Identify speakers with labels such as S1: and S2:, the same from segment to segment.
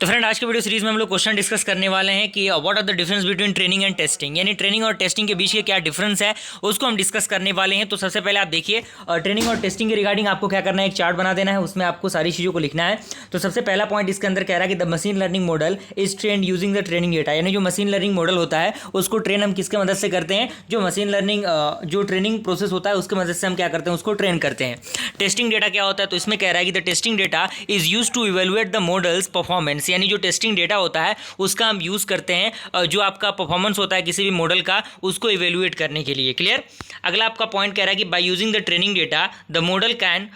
S1: तो फ्रेंड आज के वीडियो सीरीज में हम लोग क्वेश्चन डिस्कस करने वाले हैं कि what are the difference between training and testing, यानी ट्रेनिंग और टेस्टिंग के बीच के क्या डिफरेंस है उसको हम डिस्कस करने वाले हैं। तो सबसे पहले आप देखिए ट्रेनिंग और टेस्टिंग के रिगार्डिंग आपको क्या करना है, एक चार्ट बना देना है, उसमें आपको सारी चीज़ों को लिखना है। तो सबसे पहला पॉइंट इसके अंदर कह रहा है कि the machine learning model is trend using the training data, यानी जो मशीन लर्निंग मॉडल होता है उसको ट्रेन हम किसके मदद से करते हैं, जो मशीन लर्निंग जो ट्रेनिंग प्रोसेस होता है उसके मदद से हम क्या करते हैं, उसको ट्रेन करते हैं। टेस्टिंग डेटा क्या होता है, तो इसमें कह रहा है कि the testing data is use to evaluate the model's performance, यानी जो टेस्टिंग डेटा होता है उसका हम यूज़ करते हैं जो आपका परफॉर्मेंस होता है किसी भी मॉडल का उसको इवेलुएट करने के लिए। क्लियर। अगला आपका पॉइंट कह रहा है कि by using the training data the model can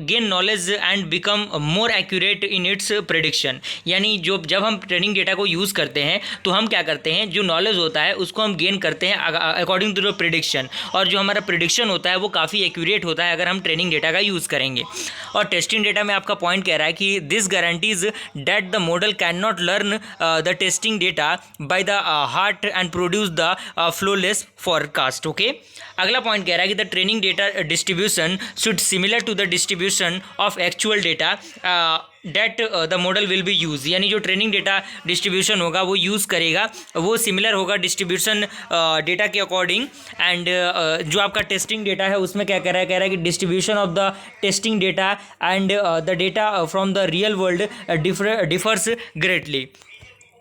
S1: gain knowledge and become more accurate in its prediction, यानी जब हम ट्रेनिंग डेटा को यूज़ करते हैं तो हम क्या करते हैं, जो नॉलेज होता है उसको हम गेन करते हैं अकॉर्डिंग टू द प्रेडिक्शन, और जो हमारा प्रेडिक्शन होता है वो काफ़ी एक्यूरेट होता है अगर हम ट्रेनिंग डेटा का यूज़ करेंगे। और टेस्टिंग डेटा में आपका पॉइंट कह रहा है कि this guarantees that the model can not learn the testing data by the heart and produce the flawless forecast. Okay. अगला पॉइंट कह रहा है कि the training data distribution should similar to the distribution of actual data that the model will be used, यानी जो training data distribution होगा वो use करेगा वो सिमिलर होगा डिस्ट्रीब्यूशन डेटा के अकॉर्डिंग। एंड जो आपका टेस्टिंग डेटा है उसमें क्या कह रहा है, कह रहा है कि distribution of the testing data and the data from the real world differs greatly.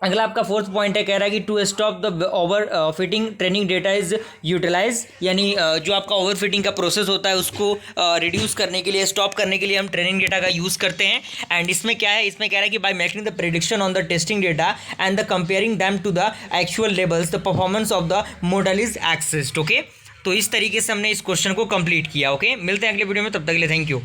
S1: अगला आपका फोर्थ पॉइंट है, कह रहा है कि to stop the overfitting training data is utilise, यानी जो आपका ओवर फिटिंग का प्रोसेस होता है उसको रिड्यूस करने के लिए, स्टॉप करने के लिए हम ट्रेनिंग डेटा का यूज़ करते हैं। एंड इसमें क्या है, इसमें कह रहा है कि by making the prediction on the testing data and the comparing them to the actual levels the performance of the model is assessed. Okay, तो इस तरीके से हमने इस क्वेश्चन को कंप्लीट किया। ओके, मिलते हैं अगले वीडियो में, तब तक के लिए थैंक यू।